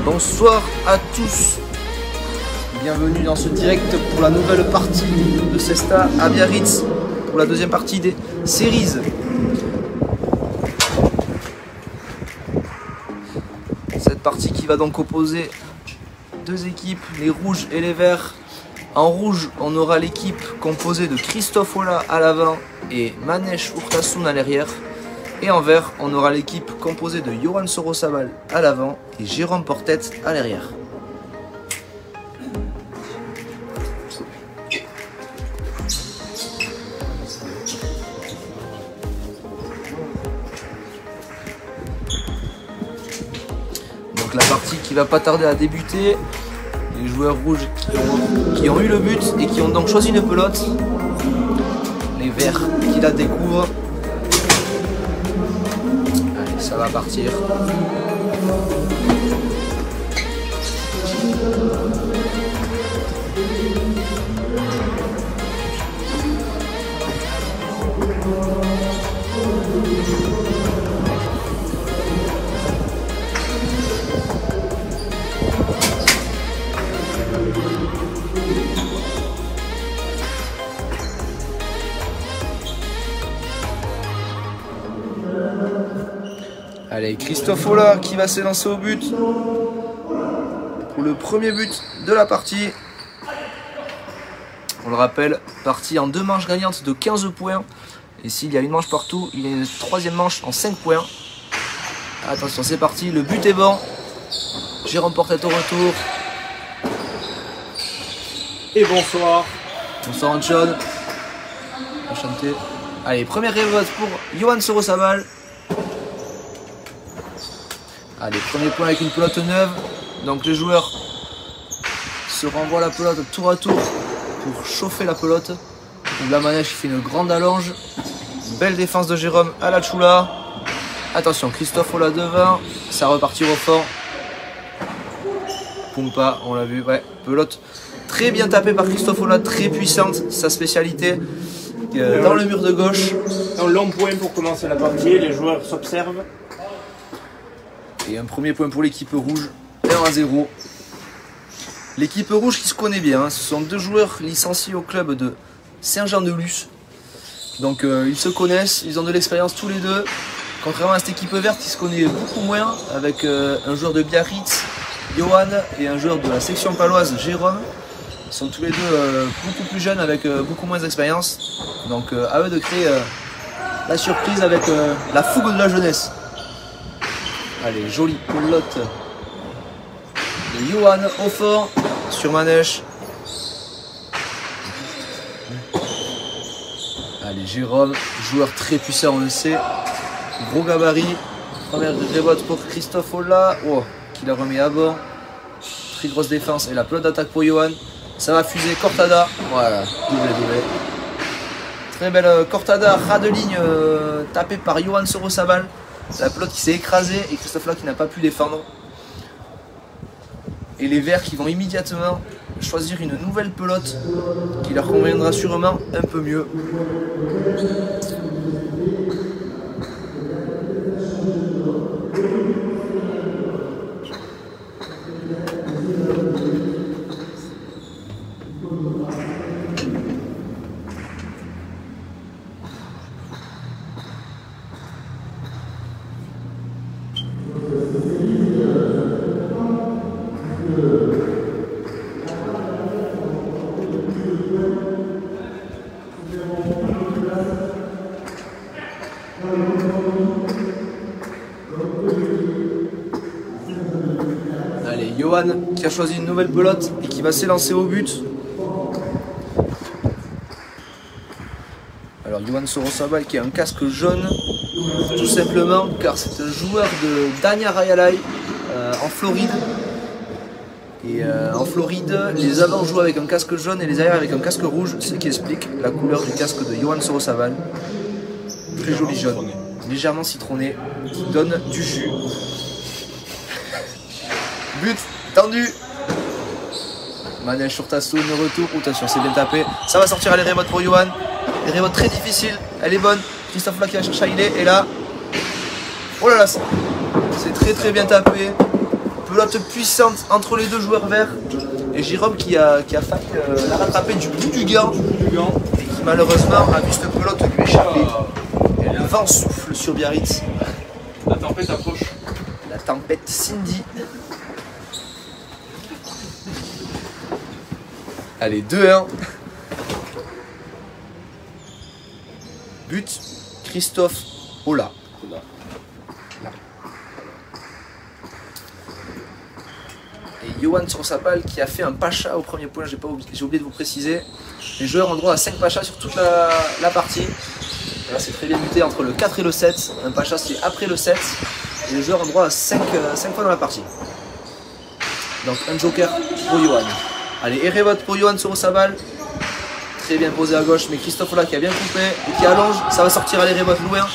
Bonsoir à tous, bienvenue dans ce direct pour la nouvelle partie de Cesta à Biarritz, pour la deuxième partie des Series. Cette partie qui va donc opposer deux équipes, les rouges et les verts. En rouge, on aura l'équipe composée de Christophe Ola à l'avant et Manesh Urtasun à l'arrière. Et en vert, on aura l'équipe composée de Yohan Sorosabal à l'avant et Jérôme Portet à l'arrière. Donc la partie qui va pas tarder à débuter. Les joueurs rouges qui ont eu le but et qui ont donc choisi une pelote. Les verts qui la découvrent. Allez, ça va partir. Allez, Christophe Ola qui va s'élancer au but pour le premier but de la partie. On le rappelle, partie en 2 manches gagnantes de 15 points. Et s'il y a une manche partout, il y a une troisième manche en 5 points. Attention, c'est parti, le but est bon. Jérôme Portet au retour. Et bonsoir. Bonsoir Anchon. Enchanté. Allez, première révolte pour Yohan Sorosabal. Allez, premier point avec une pelote neuve. Donc les joueurs se renvoient la pelote tour à tour pour chauffer la pelote. Donc la Manesh fait une grande allonge. Belle défense de Jérôme à la Choula. Attention, Christophe Ola devant. Ça repartit au fort. Pumpa, on l'a vu. Ouais, pelote très bien tapée par Christophe Ola, très puissante. Sa spécialité dans le mur de gauche. Un long point pour commencer la partie. Les joueurs s'observent. Et un premier point pour l'équipe rouge, 1-0. L'équipe rouge qui se connaît bien, hein. Ce sont 2 joueurs licenciés au club de Saint-Jean-de-Luz. Donc ils se connaissent, ils ont de l'expérience tous les deux. Contrairement à cette équipe verte qui se connaît beaucoup moins, avec un joueur de Biarritz, Yohan, et un joueur de la section paloise, Jérôme. Ils sont tous les deux beaucoup plus jeunes avec beaucoup moins d'expérience. Donc à eux de créer la surprise avec la fougue de la jeunesse. Allez, jolie pelote de Yohan au fort sur Manesh. Allez, Jérôme, joueur très puissant, on le sait. Gros gabarit. Première révolte pour Christophe Ola. Oh, qui la remet à bord. Très grosse défense et la pelote d'attaque pour Yohan. Ça va fuser, Cortada. Voilà, doublé. Très belle Cortada, ras de ligne tapée par Yohan Sorosabal. La pelote qui s'est écrasée et Christophe Ola qui n'a pas pu défendre. Et les verts qui vont immédiatement choisir une nouvelle pelote qui leur conviendra sûrement un peu mieux. Allez, Yohan qui a choisi une nouvelle pelote et qui va s'élancer au but. Alors Yohan Sorosabal qui a un casque jaune, tout simplement car c'est un joueur de Dania Rayalai en Floride. Et en Floride, les avants jouent avec un casque jaune et les arrières avec un casque rouge, ce qui explique la couleur du casque de Yohan Sorosabal. Très joli jaune, légèrement citronné, qui donne du jus. But tendu. Manège sur Tassoun, le retour. Attention, c'est bien tapé. Ça va sortir à les remotes pour Johan. Les remotes très difficiles. Elle est bonne. Christophe Ola qui va chercher à Ilé. Et là. Oh là là, c'est très bien tapé. Pelote puissante entre les deux joueurs verts. Et Jérôme qui a failli la rattraper du bout du gant. Et qui malheureusement a vu cette pelote lui échapper. Et le vent souffle sur Biarritz. La tempête approche. La tempête Cindy. Allez, 2-1. But, Christophe Ola. Et Johan sur sa balle qui a fait un pacha au premier point, j'ai oublié de vous préciser. Les joueurs ont droit à 5 pachas sur toute la partie. Là c'est très bien buté entre le 4 et le 7. Un pacha c'est après le 7. Et les joueurs ont droit à 5 fois dans la partie. Donc un joker pour Johan. Allez, Erevote pour Johan sur sa balle. Très bien posé à gauche, mais Christophe Ola qui a bien coupé et qui allonge. Ça va sortir à l'Erevote loin.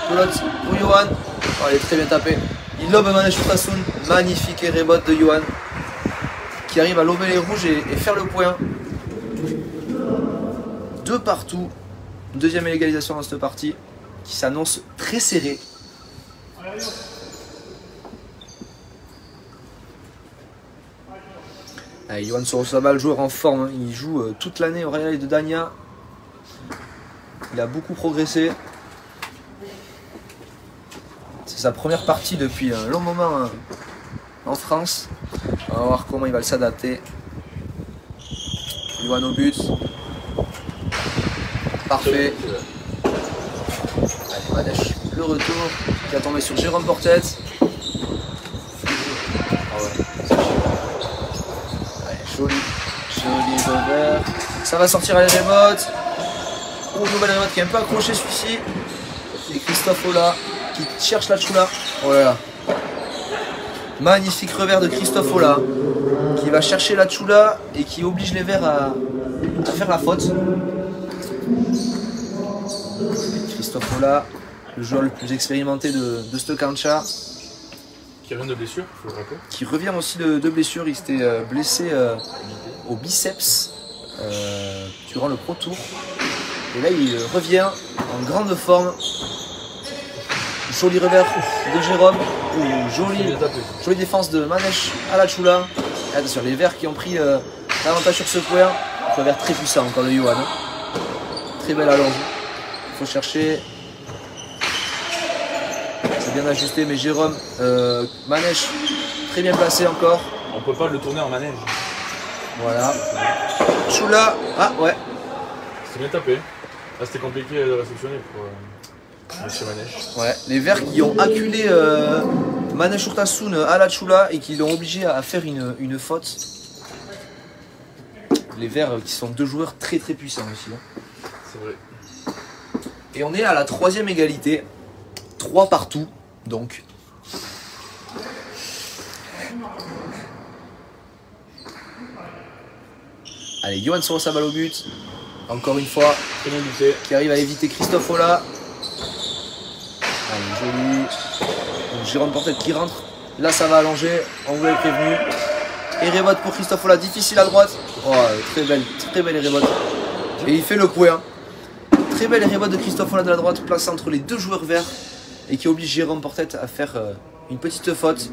Pelote pour Johan. Oh, elle est très bien tapée. Il lobe Manège sur Tassoun. Magnifique Erevote de Johan. Qui arrive à lober les rouges et faire le point. 2 partout. Deuxième égalisation dans cette partie qui s'annonce très serrée. Allez, Johan Sorosabal, joueur en forme, hein. Il joue toute l'année au Real de Dania. Il a beaucoup progressé. C'est sa première partie depuis un long moment en France. On va voir comment il va s'adapter. Johan au but. Parfait. Allez, Manèche, le retour qui a tombé sur Jérôme Portet. Joli revers. Ça va sortir à la remote. Oh, nouvelle remote qui est un peu accroché celui-ci. Et Christophe Ola qui cherche la choula. Oh là là. Magnifique revers de Christophe Ola qui va chercher la choula et qui oblige les Verts à faire la faute. Christophe Ola, le joueur le plus expérimenté de ce cancha. Qui revient de blessure, il faut le rappeler. Qui revient aussi de blessure. Il s'était blessé au biceps durant le Pro Tour. Et là, il revient en grande forme. Joli revers de Jérôme. Jolie défense de Manèche à la Choula. Et attention, les Verts qui ont pris l'avantage sur ce point. Revers très puissant encore de Johan. Très belle allonge. Il faut chercher. C'est bien ajusté, mais Jérôme, Manèche, très bien placé encore. On peut pas le tourner en manège. Voilà. Choula, ah ouais. C'est bien tapé. Là c'était compliqué de réceptionner pour Monsieur Manèche. Ouais, les Verts qui ont acculé Manèche Urtasun à la Choula et qui l'ont obligé à faire une faute. Les Verts qui sont 2 joueurs très puissants aussi. Hein. C'est vrai. Et on est à la 3e égalité. 3 partout, donc. Allez, Johan Sorosabal au but. Encore une fois. Très bien buté. Qui arrive à éviter Christophe Ola. Allez, joli. Donc, Jérôme Portet qui rentre. Là, ça va allonger. On vous l'avait prévenu. Et Erevote pour Christophe Ola. Difficile à droite. Oh, très belle Erevote. Et il fait le point. Très belle Erevote de Christophe Ola de la droite, placée entre les 2 joueurs verts. Et qui oblige Jérôme Portet à faire une petite faute.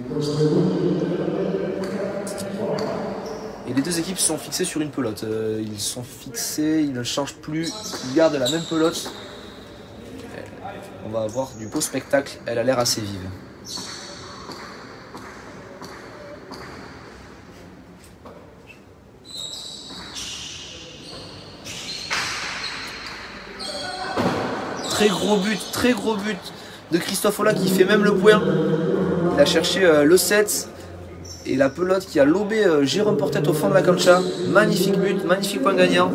Et les 2 équipes sont fixées sur une pelote. Ils sont fixés, ils ne changent plus, ils gardent la même pelote. On va avoir du beau spectacle, elle a l'air assez vive. Très gros but de Christophe Ola qui fait même le point. Il a cherché le 7 et la pelote qui a lobé Jérôme Portet au fond de la cancha. Magnifique but, magnifique point gagnant.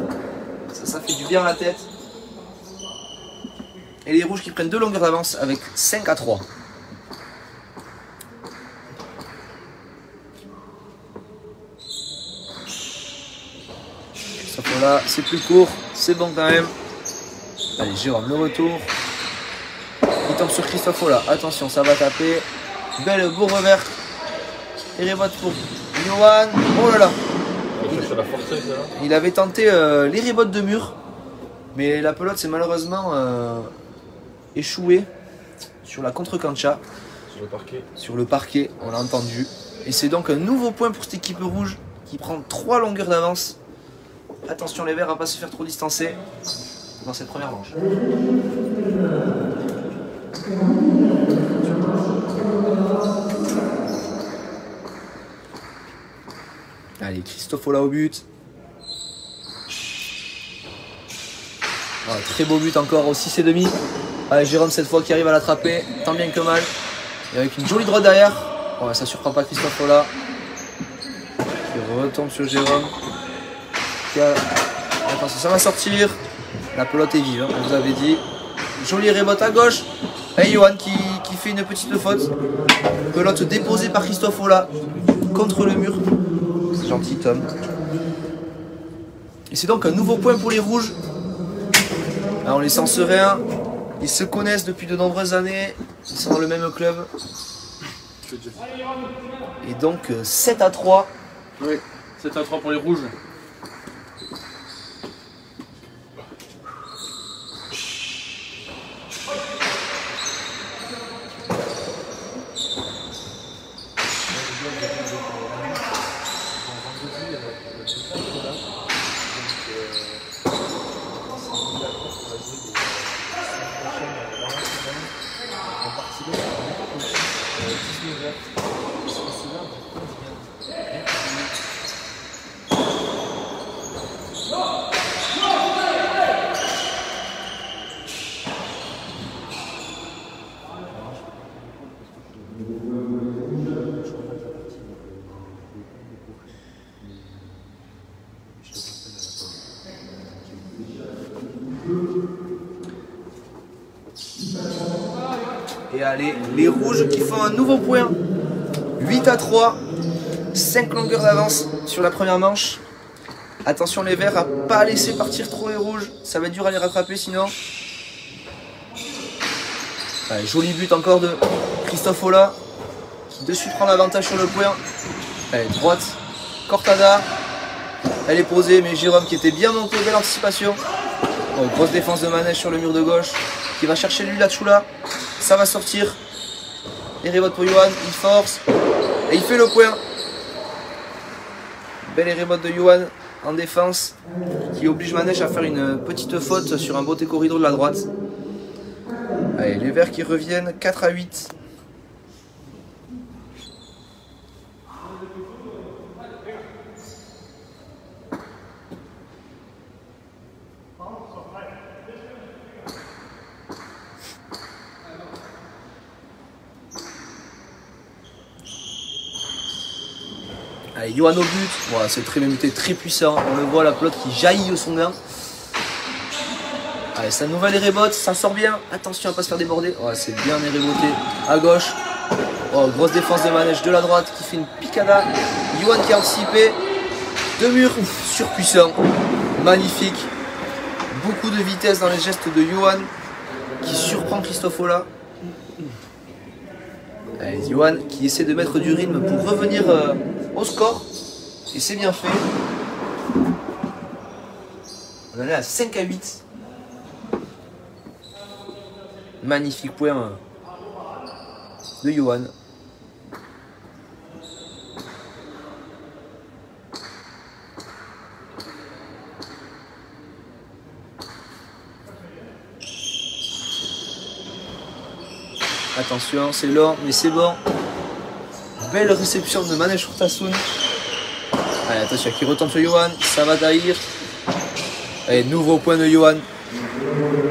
Ça fait du bien à la tête. Et les rouges qui prennent 2 longueurs d'avance avec 5-3. Christophe Ola, c'est plus court, c'est bon quand même. Allez, Jérôme, le retour. Il tombe sur Christophe Ola. Attention, ça va taper. Belle beau revers. Et revote pour Johan. Oh là là. Il avait tenté les rebotes de mur, mais la pelote s'est malheureusement échouée sur la contre-cancha. Sur le parquet, on l'a entendu. Et c'est donc un nouveau point pour cette équipe rouge qui prend 3 longueurs d'avance. Attention les verts à ne pas se faire trop distancer dans cette première manche. Allez, Cristofola au but. Voilà, très beau but encore au 6,5. Allez, Jérôme cette fois qui arrive à l'attraper, tant bien que mal. Et avec une jolie droite derrière. Ouais, ça ne surprend pas Cristofola. Qui retombe sur Jérôme. Attention, ça va sortir. La pelote est vive, hein, on vous avait dit. Joli rebote à gauche. Et Johan qui fait une petite faute. Pelote déposée par Cristofola contre le mur. C'est gentil, Tom. Et c'est donc un nouveau point pour les rouges. Alors, on les sent sereins. Ils se connaissent depuis de nombreuses années. Ils sont dans le même club. Et donc 7-3. Oui, 7-3 pour les rouges. Et allez, les rouges qui font un nouveau point. 8-3. 5 longueurs d'avance sur la première manche. Attention les verts à pas laisser partir trop les rouges. Ça va être dur à les rattraper sinon. Allez, joli but encore de Cristofola. Qui de suite prend l'avantage sur le point. Allez, droite. Cortada. Elle est posée, mais Jérôme qui était bien monté, belle anticipation. Oh, grosse défense de Manège sur le mur de gauche. Qui va chercher lui la Chula. Ça va sortir. Les rebotes pour Johan. Il force. Et il fait le point. Belle rebote de Johan en défense. Qui oblige Manège à faire une petite faute sur un beau corridor de la droite. Allez, les verts qui reviennent. 4-8. Allez, Johan au but, voilà, c'est très bien muté, très puissant. On le voit, la pelote qui jaillit au son gain. Allez, sa nouvelle rebote, ça sort bien. Attention à ne pas se faire déborder. Ouais, c'est bien reboté à gauche. Oh, grosse défense de Manège de la droite qui fait une picada. Johan qui a anticipé. Deux murs surpuissants. Magnifique. Beaucoup de vitesse dans les gestes de Johan qui surprend Cristofola. Allez, Johan qui essaie de mettre du rythme pour revenir au score. Et c'est bien fait. On en est à 5-8. Magnifique point de Johan. Attention, c'est lent, mais c'est bon. Belle réception de Manège sur Tassoun. Allez, attention, qui retombe sur Johan. Ça va Daïr. Allez, nouveau point de Johan.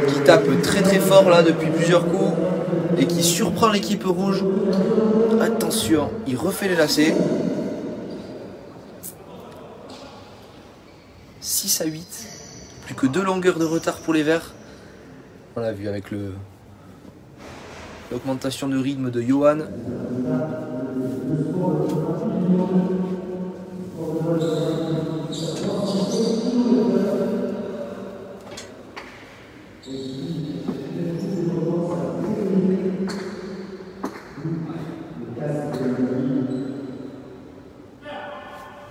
Qui tape très très fort là depuis plusieurs coups. Et qui surprend l'équipe rouge. Attention, il refait les lacets. 6-8. Plus que 2 longueurs de retard pour les verts. On l'a vu avec l'augmentation de rythme de Johan.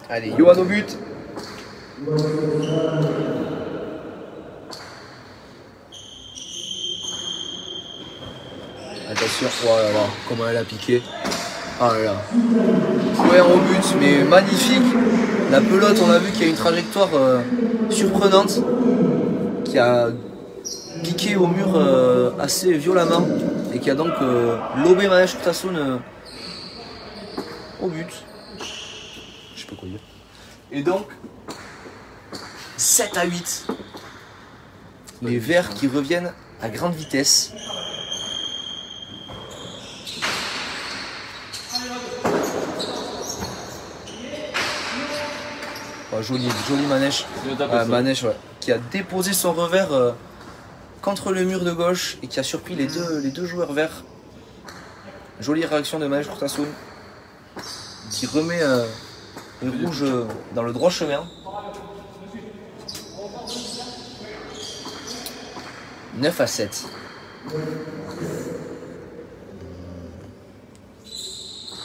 Allez, Johan au but. Attention, oh là là, comment elle a piqué. Oh là là. Ouais, au but, mais magnifique. La pelote, on a vu qu'il y a une trajectoire surprenante qui a piqué au mur assez violemment et qui a donc lobé Manège Urtasun au but. Je sais pas quoi dire. Et donc, 7 à 8. Les Verts qui reviennent à grande vitesse. Oh, joli Manège. Manège, ouais, qui a déposé son revers contre le mur de gauche et qui a surpris les deux joueurs verts. Jolie réaction de Manège Urtasun qui remet les rouges dans le droit chemin. 9 à 7.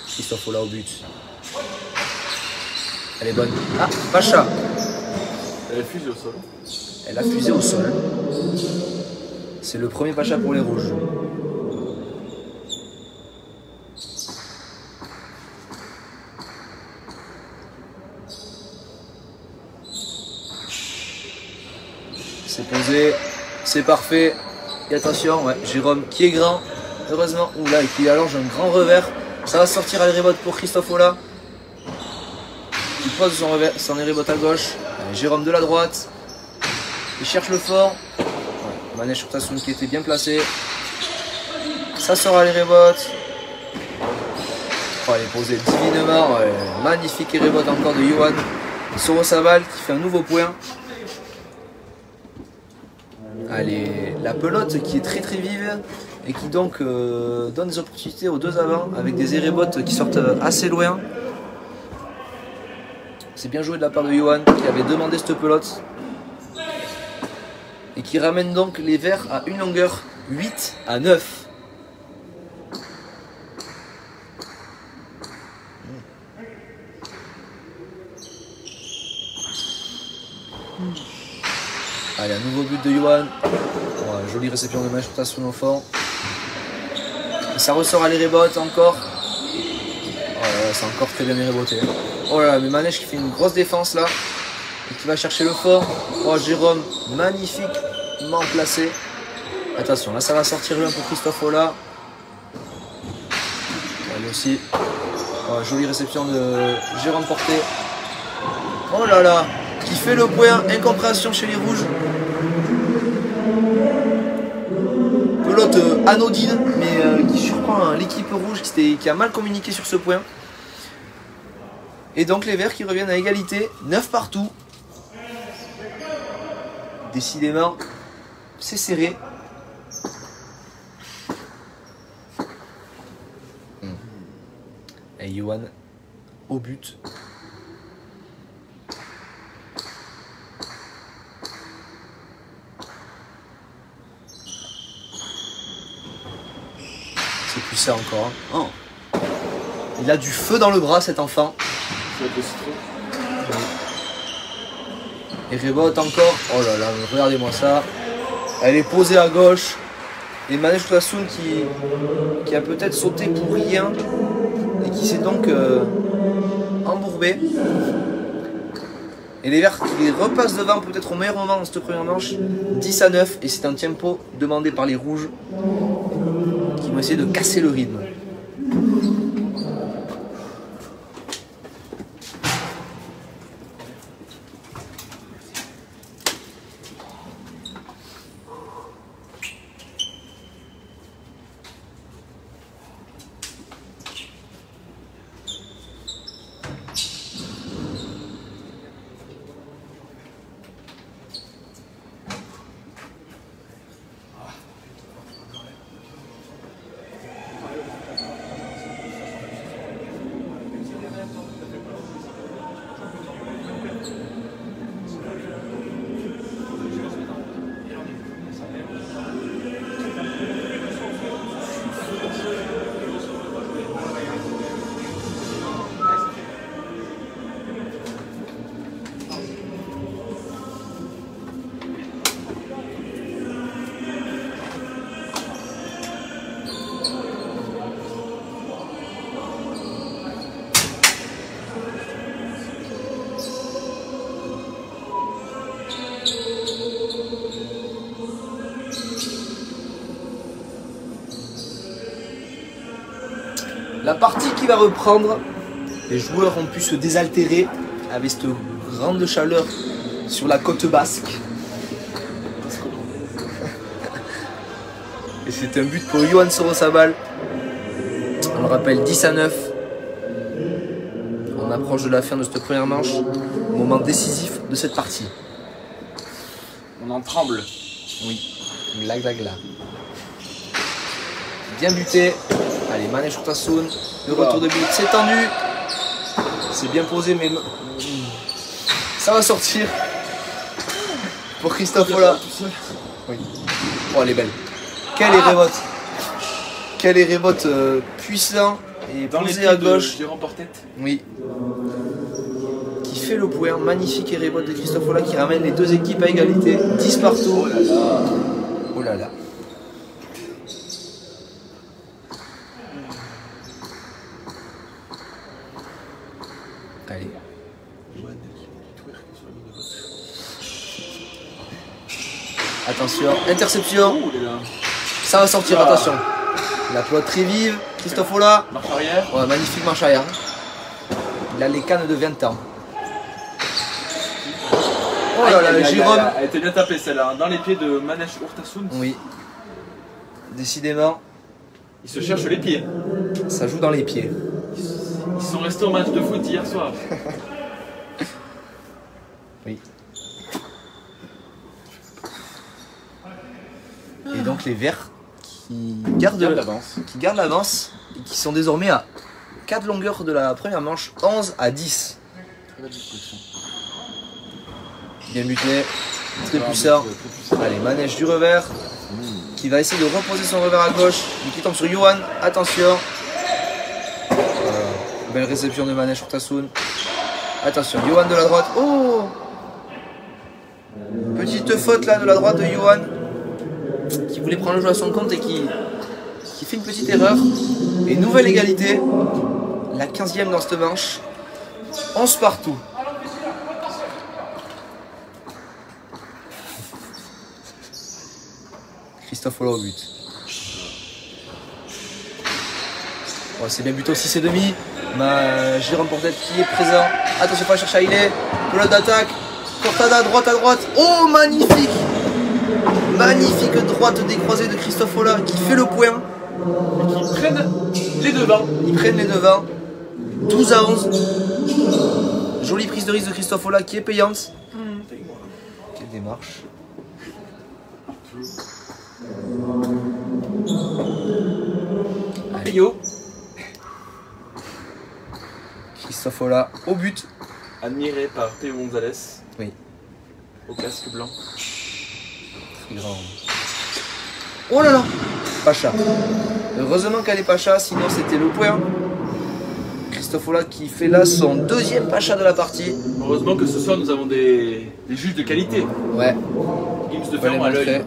Christophe Ola au but. Elle est bonne. Ah, Pacha. Elle a fusé au sol. Elle a fusé au sol. C'est le premier Pacha pour les rouges. C'est posé. C'est parfait. Et attention, ouais, Jérôme qui est grand. Heureusement. Oula, et qui allonge un grand revers. Ça va sortir à l'héribote pour Christophe Ola. Il pose son héribote à gauche. Allez, Jérôme de la droite. Il cherche le fort. Ouais, Manège Urtasun qui était bien placé. Ça sort à l'héribote. Oh, elle est posée divinement. Ouais, magnifique héribote encore de Johan Sorosabal qui fait un nouveau point. Allez, la pelote qui est très vive et qui donc donne des opportunités aux deux avants avec des héribotes qui sortent assez loin. C'est bien joué de la part de Johan qui avait demandé cette pelote et qui ramène donc les Verts à une longueur 8 à 9. Allez, un nouveau but de Johan. Ouais, jolie réception de Manège Urtasun au fond. Ça ressort à l'héribote encore. Oh là là, c'est encore très bien hériboté. Oh là là, mais Manège qui fait une grosse défense là. Et qui va chercher le fort. Oh, Jérôme, magnifiquement placé. Attention, là ça va sortir loin pour Christophe Ola. Allez aussi. Oh, jolie réception de Jérôme Porté. Oh là là, qui fait le point, incompréhension chez les rouges. Pelote anodine, mais qui surprend l'équipe rouge qui a mal communiqué sur ce point. Et donc les Verts qui reviennent à égalité, 9 partout. Décidément, c'est serré. Et Johan au but. C'est plus ça encore. Hein. Oh. Il a du feu dans le bras cet enfant. Et rebote encore. Oh là là, regardez-moi ça. Elle est posée à gauche. Et Manège Urtasun qui a peut-être sauté pour rien. Et qui s'est donc embourbé. Et les Verts qui repassent devant peut-être au meilleur moment dans cette première manche. 10 à 9. Et c'est un tempo demandé par les rouges. Qui vont essayer de casser le rythme. La partie qui va reprendre. Les joueurs ont pu se désaltérer avec cette grande chaleur sur la côte basque. Et c'est un but pour Johan Sorosabal. On le rappelle, 10-9. On approche de la fin de cette première manche. Moment décisif de cette partie. On en tremble. Oui, gla gla gla. Bien buté. Allez, Manège Urtasun. Le retour de but, c'est tendu. C'est bien posé, mais ça va sortir. Pour Christophe Ola. Oui. Oh, elle est belle. Quel Erevote. Quel Erevote puissant et posé à gauche. Jérôme Portette. Oui. Qui fait le point. Magnifique Erevote de Christophe Ola qui ramène les deux équipes à égalité. 10 partout. Oh là là. Oh là là. Allez. Attention, interception. Oh là là. Ça va sortir, Ah. attention. La pelote très vive. Christophe Ola. Marche arrière. Ouais, magnifique marche arrière. Il a les cannes de 20 ans. Oh là là, Jérôme. Elle était bien tapée celle-là, dans les pieds de Manège Urtasun. Oui. Décidément, Ils se cherchent les pieds. ça joue dans les pieds. Ils sont restés au match de foot hier soir. Oui. Et donc les Verts qui gardent l'avance. l'avance et qui sont désormais à 4 longueurs de la première manche, 11 à 10. Bien buté, très puissant. Allez, Manège du revers qui va essayer de reposer son revers à gauche, mais qui tombe sur Johan. Attention. Belle réception de Manège Urtasun. Attention, Johan de la droite. Oh! Petite faute là de la droite de Johan qui voulait prendre le jeu à son compte et qui fait une petite erreur. Et nouvelle égalité. La 15e dans cette manche. 11 partout. Christophe Ola au but. Oh, c'est bien buté aussi, c'est demi. Jérôme Portette qui est présent. Attention, pas chercher à il est. Pelote d'attaque. Cortada à droite. Oh, magnifique. Magnifique droite décroisée de Christophe Ola qui fait le point. Qui prennent les devants. Ils prennent les devants. 12 à 11. Jolie prise de risque de Christophe Ola qui est payante. Quelle démarche. Allez. Pio. Christophe Ola au but. Admiré par Théo Gonzalez. Oui. Au casque blanc. Très grand. Oh là là. Pacha. Heureusement qu'elle est Pacha, sinon c'était le point. Christophe Ola qui fait là son deuxième Pacha de la partie. Heureusement que ce soir nous avons des juges de qualité. Ouais. Gims de On va les Ferrand à l'œil. montrer.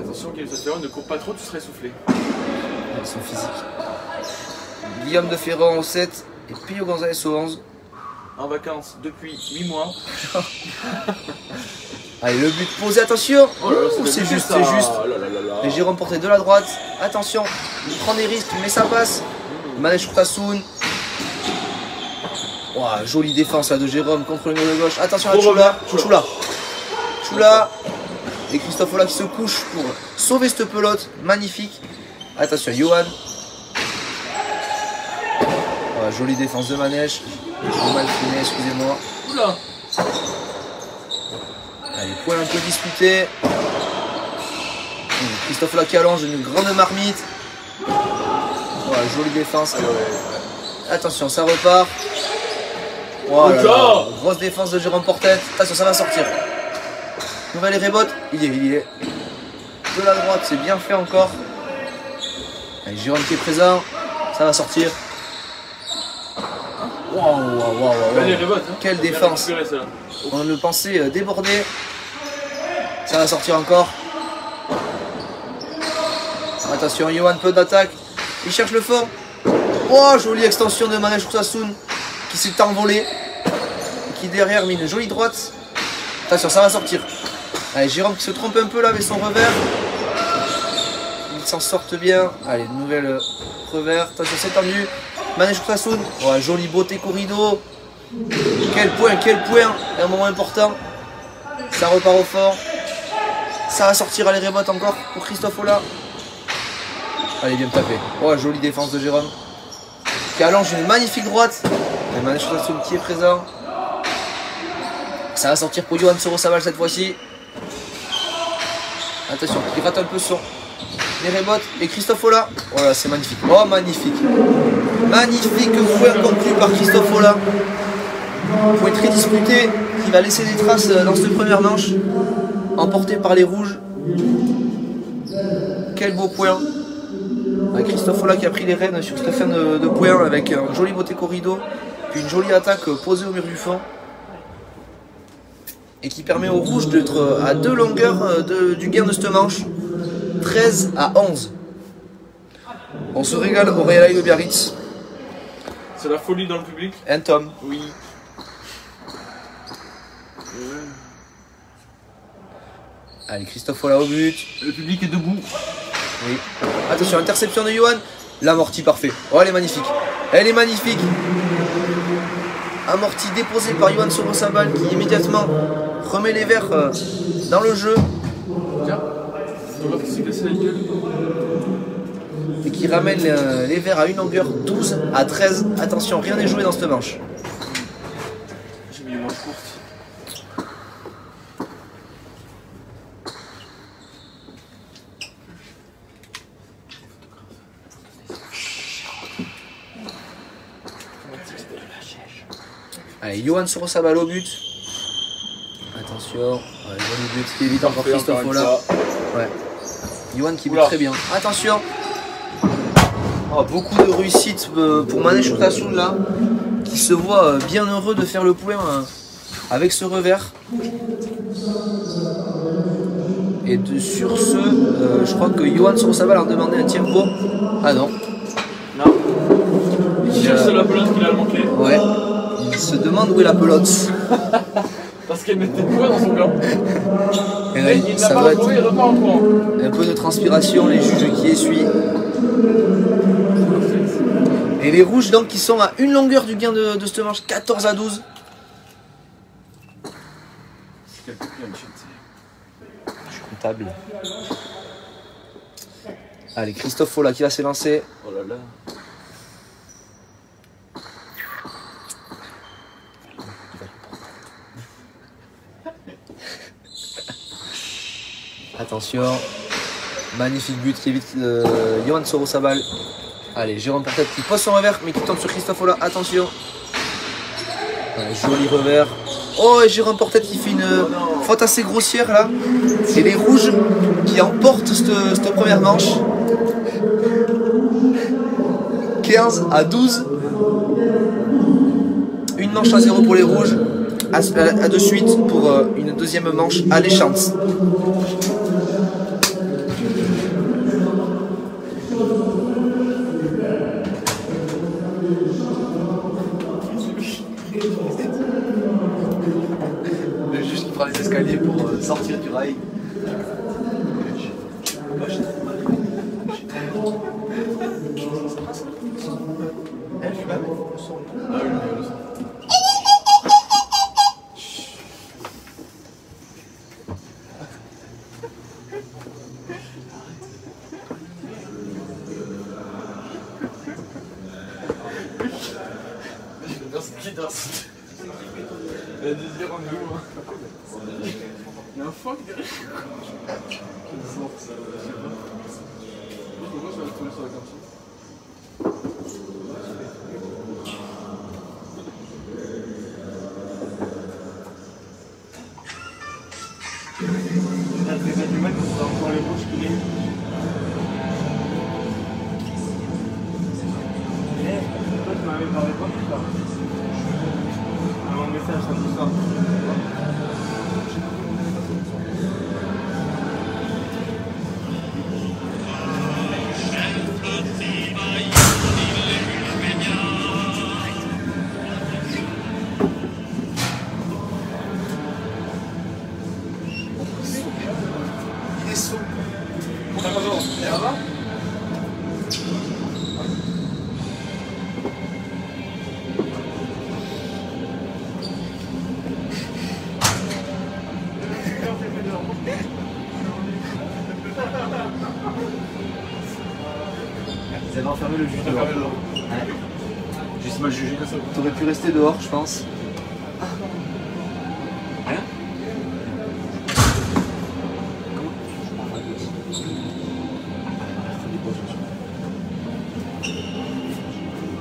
Attention, Gims de Ferrand, ne cours pas trop, tu serais essoufflé. Ils sont physiques. Guillaume de Ferrand au 7 et Pio Gonzalez au 11. En vacances depuis 8 mois. Allez, le but posé, attention. Oh là là, C'est bien juste, ça. c'est juste. Oh là là là là. Et Jérôme Portette de la droite. Attention, il prend des risques, mais ça passe. Manège Urtasun. Ouah, jolie défense là de Jérôme contre le mur de gauche. Attention à Gros Choula. revers. Choula. Et Christophe Ola qui se couche pour sauver cette pelote. Magnifique. Attention, Johan. Ouah, jolie défense de Manège. J'ai mal filmé, excusez-moi. Oula. Allez, point un peu disputé. Christophe Ola qui allonge une grande marmite. Voilà, jolie défense. Attention, ça repart. Voilà, grosse défense de Jérôme Portette. Attention, ça va sortir. Nouvelle rebote. Il y est. De la droite, c'est bien fait encore. Allez, Jérôme qui est présent. Ça va sortir. Waouh. Belle rebote, hein. Quelle Bien défense. récupéré, celle-là. On le pensait débordé. Ça va sortir encore. Attention, Johan, peu d'attaque. Il cherche le fond. Oh, jolie extension de Manège Urtasun qui s'est envolé. Qui derrière met une jolie droite. Attention, ça va sortir. Allez, Jérôme qui se trompe un peu là avec son revers. Il qui s'en sortent bien. Allez, nouvelle revers. Attention, c'est tendu. Manège Tassoun. Ouais, jolie beauté corrido. Quel point. Et un moment important. Ça repart au fort. Ça va sortir à les rebotes encore pour Christophe Ola. Allez, bien tapé. Oh, jolie défense de Jérôme. Qui allonge une magnifique droite. Et Manège Tassoun qui est présent. Ça va sortir pour Yohan Sorosabal cette fois-ci. Attention, il rate un peu son. Les rebotes. Et Christophe Ola. Voilà, c'est magnifique. Oh, magnifique. Magnifique point conclu par Christophe Ola. Point très disputé. Qui va laisser des traces dans cette première manche. Emporté par les rouges. Quel beau point. Christophe Ola qui a pris les rênes sur cette fin de point avec un joli beauté corrido. Puis une jolie attaque posée au mur du fond. Et qui permet aux rouges d'être à 2 longueurs du gain de cette manche. 13 à 11. On se régale au Real de Biarritz. C'est la folie dans le public. Un tome. Oui. Allez, Christophe Ola au but. Le public est debout. Oui. Attention, interception de Yohan. L'amorti parfait. Oh, elle est magnifique. Elle est magnifique. Amorti déposé par Yohan Sorosabal qui immédiatement remet les verts dans le jeu. Tiens. On va se casser la gueule. Et qui ramène les verts à une longueur 12 à 13. Attention, rien n'est joué dans cette manche. J'ai mis les manches courtes. Allez, Yohan Sorosabal au but. Attention, ouais, joli but qui évite encore Christophe Ola. Ouais. Yohan qui bute très bien. Attention. Oh, beaucoup de réussite pour Manège Tassoun là, qui se voit bien heureux de faire le point avec ce revers. Et sur ce, je crois que Yohan Sorosabal a demandé un tempo. Ah non. Non. Il cherche la pelote qu'il a manqué. Ouais. Il se demande où est la pelote. Parce qu'elle mettait le poids dans son gant. Et Mais il n'a pas retrouvé, il repart en courant. un peu de transpiration, les juges qui essuient. Et les rouges donc qui sont à une longueur du gain de cette manche, 14 à 12. Je suis comptable. Allez, Christophe Ola qui va s'élancer. Oh là là. Attention, magnifique but qui évite Yohan Sorosabal. Allez, Jérôme Pertette qui pose son revers mais qui tombe sur Christophe Ola. Attention. Joli revers. Oh, et Jérôme Pertette qui fait une faute assez grossière là. C'est les rouges qui emportent cette première manche. 15 à 12. Une manche à 0 pour les rouges. À de suite pour une deuxième manche alléchante. Le juge qui prend les escaliers pour sortir du rail. Il y a des yeux en nous. Il y a un phoque derrière. Pourquoi ça va tomber sur la comme ça? Il y a du mal pour encore les rouges qui est. Toi, tu m'avais parlé pas plus tard. Un message samedi soir. Il est saut. Ça va? enfermer le juge T'as dehors. fermé dehors. Juste mal jugé comme ça. T'aurais pu rester dehors, je pense. Rien.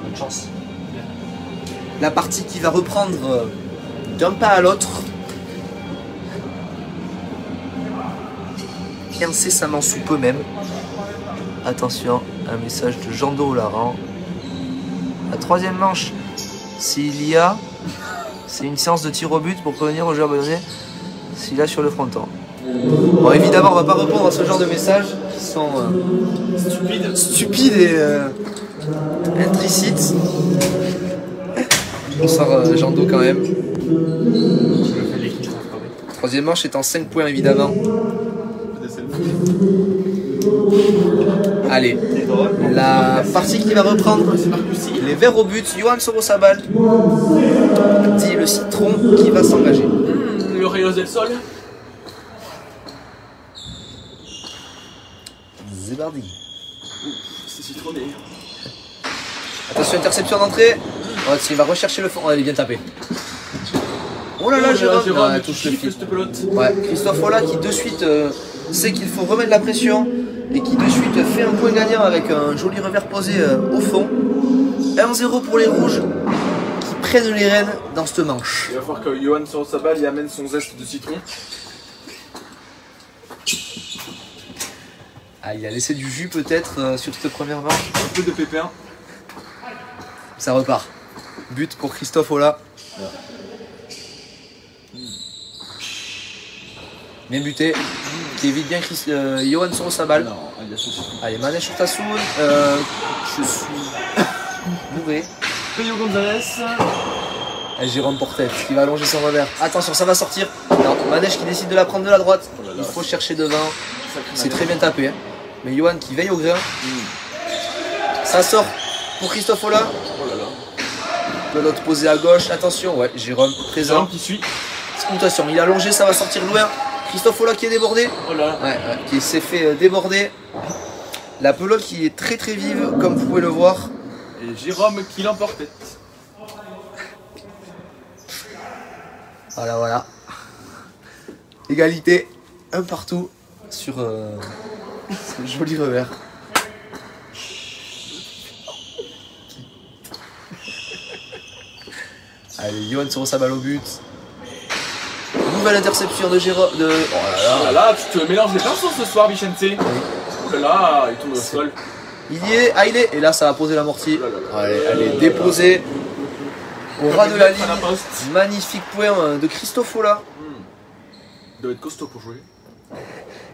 Bonne chance. La partie qui va reprendre d'un pas à l'autre. Incessamment sous peu même. Attention, un message de Jando Laurent. La troisième manche, s'il y a, c'est une séance de tir au but pour prévenir au joueur abandonné s'il a sur le fronton. Bon, évidemment, on va pas répondre à ce genre de messages qui sont stupides et implicites. Bonsoir Jando quand même. Je me fais l'équipe. Troisième manche est en 5 points évidemment. Allez, la partie qui va reprendre les verts au but, Johan Sorosabal dit le citron qui va s'engager. Le Rayos del Sol. Zébardi. C'est citronné. Attention, interception d'entrée. Oh, il va rechercher le fond. Oh, il est bien tapé. Oh là là, Jérôme. Ouais, touche le fil. Cette pelote. Ouais, Christophe Ola qui de suite sait qu'il faut remettre la pression et qui de suite fait un point gagnant avec un joli revers posé au fond. 1-0 pour les rouges qui prennent les rênes dans cette manche. Il va falloir que Johan Sorosabal y amène son zeste de citron. Ah, il a laissé du jus peut-être sur cette première manche. Un peu de pépin. Ça repart. But pour Christophe Ola. Bien buté. Qui évite bien Johan Sorosabal. Non, il y a ceci. Allez, Manèche sur Tassoun. Je suis bourré. Peyo Gonzalez. Et Jérôme Portet qui va allonger son revers. Attention, ça va sortir. Non, Manèche qui décide de la prendre de la droite. Oh là là. Il faut chercher devant. Sacré C'est Manèche. très bien tapé. Hein. Mais Johan qui veille au grain. Ça sort pour Christophe Ola. Oh là là. Pelote posée à gauche. Attention, ouais, Jérôme présent. Jérôme qui suit. Attention, il a allongé, ça va sortir loin. Christophe Ola qui est débordé. Oh là là. Ouais, qui s'est fait déborder. La pelote qui est très très vive, comme vous pouvez le voir. Et Jérôme qui l'emportait. Voilà, voilà. Égalité, un partout sur ce joli revers. Allez, Johan Sorosabal au but. Nouvelle interception de Jérôme. Oh là Oh là. là là, tu te mélanges les pinceaux ce soir, Vicente. Oh là là, il tombe au sol. Il y est, ah il est. Et là, ça va poser l'amorti. Oh là là. Allez, elle est déposée au ras de la ligne. À la poste. Magnifique point de Christophe Ola Il doit être costaud pour jouer.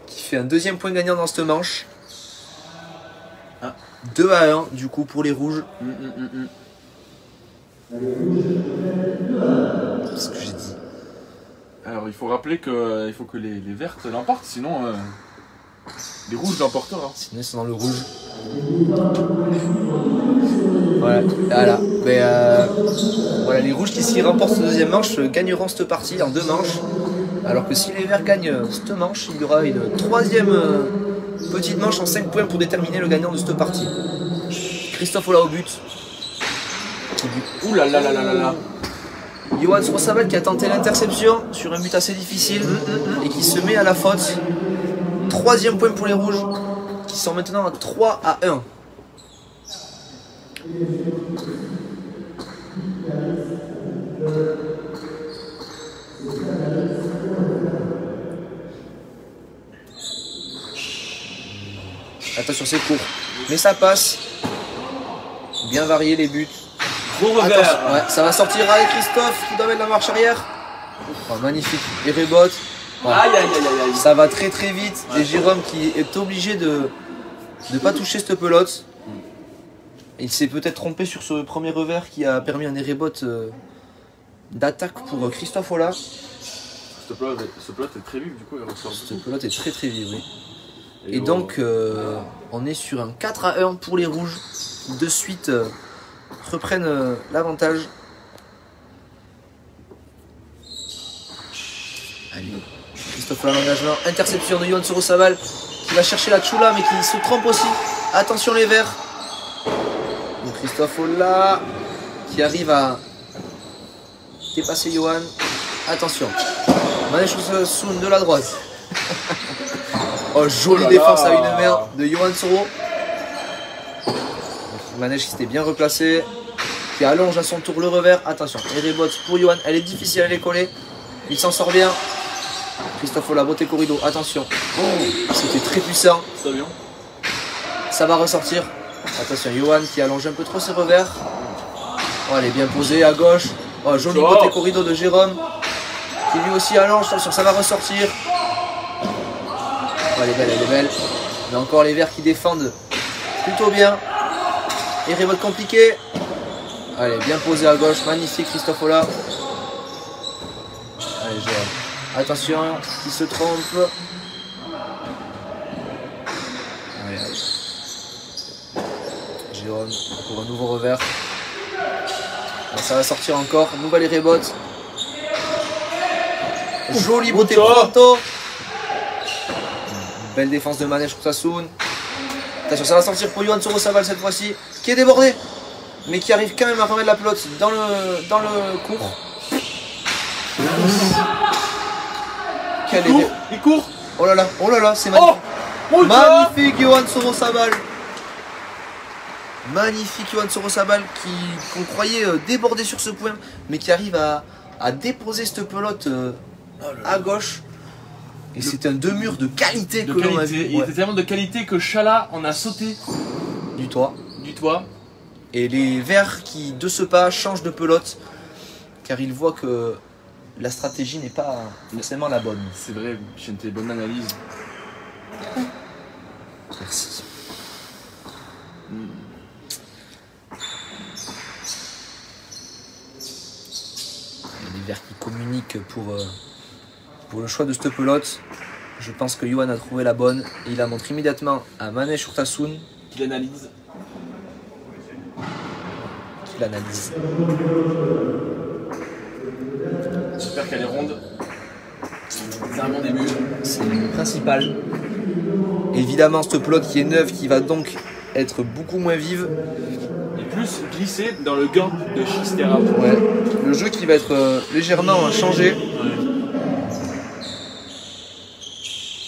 qui fait un deuxième point gagnant dans cette manche. Ah. 2-1 du coup pour les rouges. Qu'est-ce que j'ai dit? Alors il faut rappeler qu'il faut que les vertes l'emportent, sinon les rouges l'emporteront. Sinon ils sont dans le rouge. Voilà. Mais, voilà, les rouges qui s'y remportent cette deuxième manche gagneront cette partie en 2 manches. Alors que si les verts gagnent cette manche, il y aura une troisième petite manche en 5 points pour déterminer le gagnant de cette partie. Christophe Ola au but. Ouh là là là là là là. Johan Sorosabal qui a tenté l'interception sur un but assez difficile et qui se met à la faute. Troisième point pour les rouges qui sont maintenant à 3-1. Attention, c'est court, mais ça passe. Bien varié les buts. Gros Attention, revers. ouais, ça va sortir avec Christophe qui doit mettre la marche arrière. Oh, magnifique. Et rebote. Ouais. Aïe aïe aïe aïe aïe. Ça va très très vite. Et Jérôme qui est obligé de ne pas toucher cette pelote. Il s'est peut-être trompé sur ce premier revers qui a permis un rebote d'attaque pour Christophe Ola. Ce plot est très vif, du coup il ressort. Cette pelote est très très vive, oui. Et donc on est sur un 4-1 pour les rouges. De suite reprennent l'avantage. Allez, Christophe Ola l'engagement. Interception de Johan Sorosabal qui va chercher la Chula mais qui se trompe aussi. Attention les verts. Christophe Ola qui arrive à dépasser Johan. Attention. Manège Soun de la droite. Oh, jolie défense à une main de Johan Soro. Manège qui s'était bien replacé. Qui allonge à son tour le revers. Attention. Et rebot pour Johan. Elle est difficile à les coller. Il s'en sort bien. Christophe Ola, beauté corrido. Attention. Oh, c'était très puissant. Ça va ressortir. Attention, Johan qui allonge un peu trop ses revers. Oh, elle est bien posée à gauche. Oh, joli beauté corrido de Jérôme. Qui lui aussi allonge. Attention, ça va ressortir. Oh, elle est belle, elle est belle. Mais encore les verts qui défendent plutôt bien. Et rebot compliqué. Allez, bien posé à gauche. Magnifique Christophe Ola. Allez, Jérôme. Attention, qui se trompe. Allez, allez. Jérôme pour un nouveau revers. Ça va sortir encore. Nouvelle rebot. Joli beauté fronto. Belle défense de Manège pour Sassoon. Attention, ça va sortir pour Johan Soro Saval cette fois-ci. Qui est débordé. Mais qui arrive quand même à remettre la pelote dans le court. Il court. Oh là là, c'est magnifique. Oh, magnifique Johan Soro Sabal. Magnifique Johan Soro Sabal qu'on croyait déborder sur ce point, mais qui arrive à déposer cette pelote à gauche. Et c'est un deux-murs de qualité que l'on a vu. Il était tellement de qualité que Chala en a sauté du toit. Et Et les Verts qui, de ce pas, changent de pelote, car ils voient que la stratégie n'est pas forcément la bonne. C'est vrai, Chente, bonne analyse. Merci. Les Verts qui communiquent pour le choix de cette pelote. Je pense que Johan a trouvé la bonne. Et il la montre immédiatement à Manège Urtasun. Qui l'analyse. J'espère qu'elle est ronde. C'est un bon début. C'est le principal. Évidemment, cette pelote qui est neuve, qui va donc être beaucoup moins vive. Et plus glissée dans le gant de Chistera. Ouais. Le jeu qui va être légèrement changé.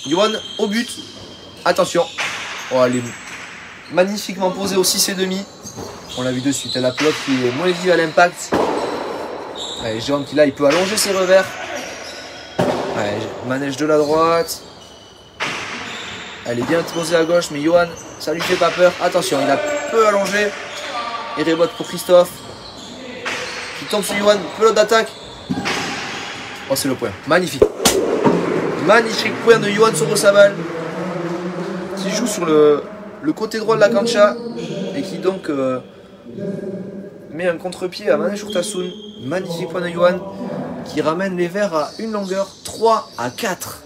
Johan au but. Attention. Oh, elle est magnifiquement posée au 6,5. On l'a vu de suite. La pelote qui est moins vive à l'impact. Allez, Jérôme qui là, il peut allonger ses revers. Allez, Manège de la droite. Elle est bien posée à gauche, mais Johan, ça lui fait pas peur. Attention, il a peu allongé. Et rebot pour Christophe. Qui tombe sur Johan. Pelote d'attaque. Oh, c'est le point. Magnifique. Magnifique point de Johan Soro Sabal. Qui joue sur le côté droit de la cancha. Et qui donc met un contre-pied à Manège Urtasun. Magnifique point de Johan. Qui ramène les Verts à une longueur 3-4.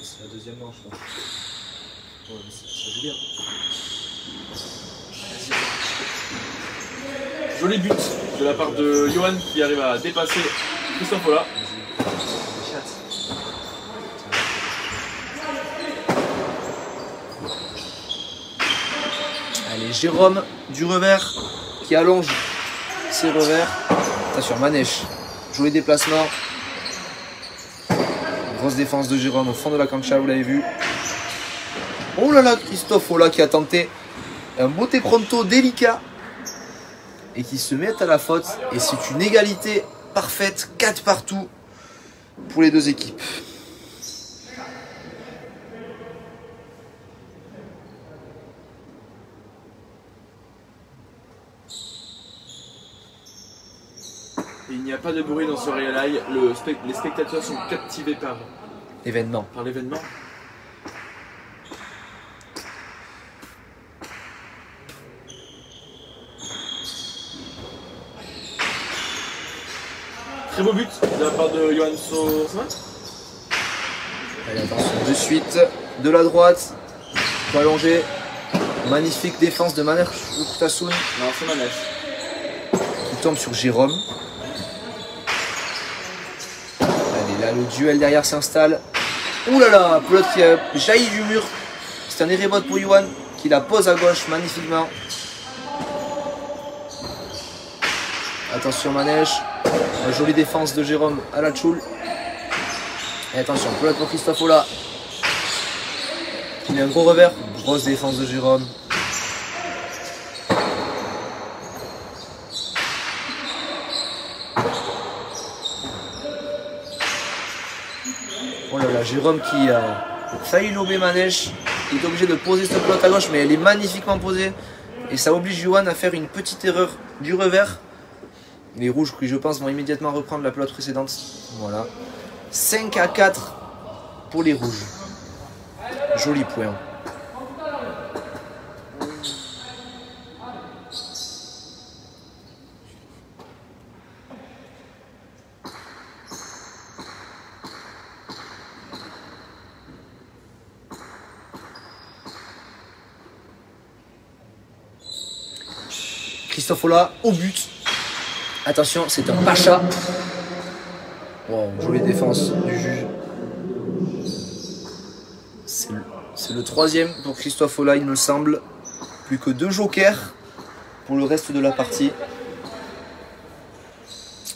C'est la deuxième manche là. Ouais, ça joue bien. Joli but de la part de Johan qui arrive à dépasser Christophe Ola. Allez, Jérôme du revers qui allonge ses revers. Attention, Manège. Joli déplacement. Grosse défense de Jérôme au fond de la cancha, vous l'avez vu. Oh là là, Christophe Ola qui a tenté un beauté pronto délicat. Et qui se met à la faute. Et c'est une égalité parfaite, 4 partout pour les deux équipes. Et il n'y a pas de bruit dans ce réel. Les spectateurs sont captivés par Événement. l'événement. Très beau but de la part de Johan Soro. Allez, attention, de suite, de la droite, faut allonger. Magnifique défense de Manèche Urtasun Non, c'est Manèche. qui tombe sur Jérôme. Allez, là, le duel derrière s'installe. Ouh là là, pelote qui a jailli du mur. C'est un irébot pour Yuan qui la pose à gauche magnifiquement. Attention Manèche. Une jolie défense de Jérôme à la tchoul. Et attention, pelote pour Christophe Ola. Il a un gros revers. Grosse défense de Jérôme. Oh là là, Jérôme qui a failli lober Manèche. Il est obligé de poser cette pelote à gauche, mais elle est magnifiquement posée. Et ça oblige Yuan à faire une petite erreur du revers. Les rouges qui, je pense, vont immédiatement reprendre la pelote précédente. Voilà. 5-4 pour les rouges. Joli point. Christophe Ola au but. Attention, c'est un pacha. Wow, jolie défense du juge. C'est le troisième pour Christophe Ola, il me semble. Plus que 2 jokers pour le reste de la partie.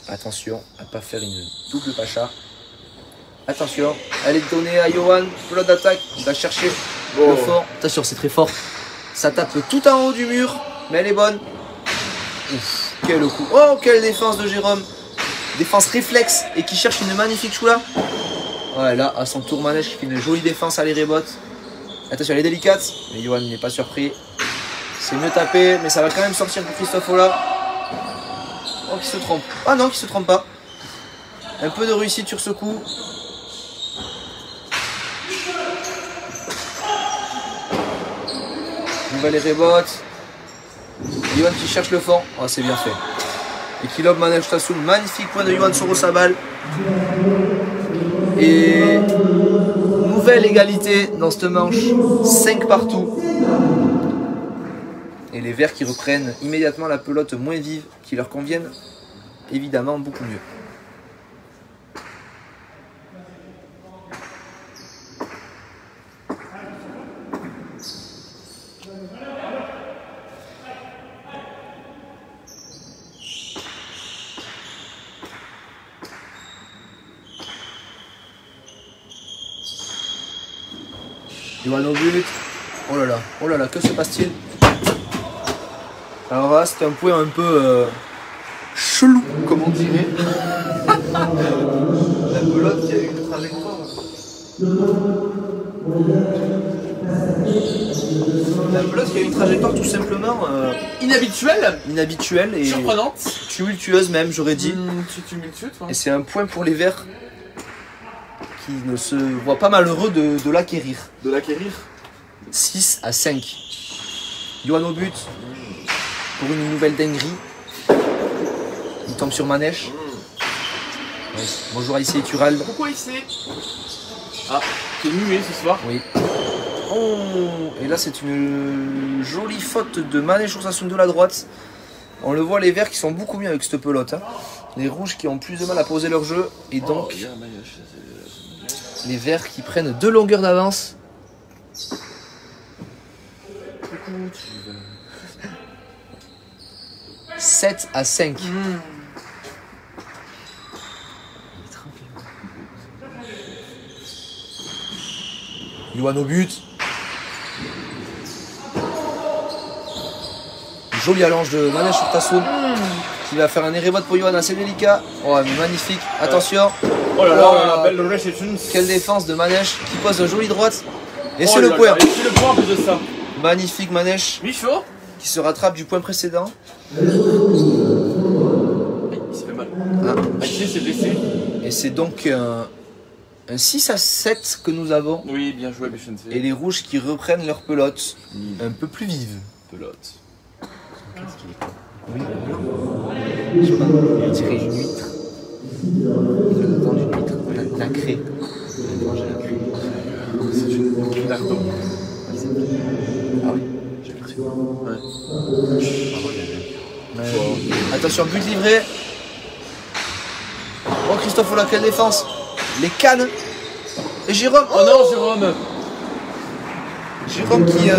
Attention à ne pas faire une double pacha. Attention, elle est donnée à Johan. Pelote d'attaque, il va chercher le fort. Attention, c'est très fort. Ça tape tout en haut du mur, mais elle est bonne. Ouf, quel coup. Oh, quelle défense de Jérôme. Défense réflexe et qui cherche une magnifique choula. Ouais, là, à son tour Manèche qui fait une jolie défense à l'irébot. Attention, elle est délicate, mais Johan n'est pas surpris. C'est mieux tapé, mais ça va quand même sortir pour Christophe Ola. Oh, qui se trompe. Ah non, qui se trompe pas. Un peu de réussite sur ce coup. Nouvelle irébot. Yuan qui cherche le fond. Oh, c'est bien fait. Et qui lobe Manèche Urtasun. Magnifique point de Yuan sur sa balle. Et nouvelle égalité dans cette manche. 5 partout. Et les verts qui reprennent immédiatement la pelote moins vive, qui leur conviennent évidemment beaucoup mieux. Yuan au but. Oh là là, que se passe-t-il? Alors là, c'est un point un peu chelou, comme on dirait. La pelote qui a eu une trajectoire. La pelote qui a eu une trajectoire tout simplement inhabituelle et surprenante. Tumultueuse même, j'aurais dit. Tumultueux, toi. Et c'est un point pour les verts qui ne se voient pas malheureux de l'acquérir. De l'acquérir. 6-5. Yuan au but pour une nouvelle dinguerie. Il tombe sur Manèche. Ouais. Bonjour ici Tural. Pourquoi ici? Ah, t'es muet ce soir. Oui. Oh, et là c'est une jolie faute de Manèche Urtasun de la droite. On le voit, les verts qui sont beaucoup mieux avec cette pelote. Hein. Les rouges qui ont plus de mal à poser leur jeu. Et donc les verts qui prennent 2 longueurs d'avance. 7-5. Yuan au but. Jolie allonge de Manèche Urtasun qui va faire un irébot pour Yuan assez délicat. Oh mais magnifique. Attention. Oh là là, belle reception. Quelle défense de Manèche qui pose une jolie droite. Et Oh c'est le là point. là, et c'est le point en plus de ça. Magnifique Manèche Michaud qui se rattrape du point précédent. Il s'est fait mal. Axel s'est blessé. Et c'est donc un 6-7 que nous avons. Oui, bien joué, Bichensé. Et les rouges qui reprennent leur pelote un peu plus vive. Pelote. Oui, je sais pas, on dirait une huître. Le devant d'une huître, nacrée. C'est une ardon. Ah oui, J'ai pris. Ouais. Attention, but livré. Oh, Christophe Ola, quelle défense. Les cannes. Et Jérôme. Oh non, Jérôme. Jérôme qui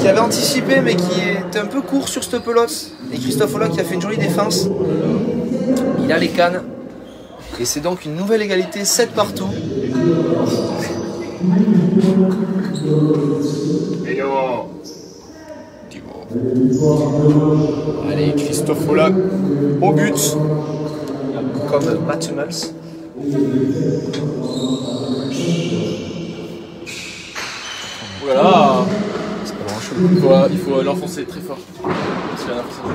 avait anticipé mais qui était un peu court sur cette pelote. Et Christophe Ola qui a fait une jolie défense. Il a les cannes. Et c'est donc une nouvelle égalité, 7 partout. Allez, Christophe Ola au but. Comme Matt Hummels. Voilà. C'est pas grand chose. Il faut l'enfoncer très fort. Parce qu'il y a un très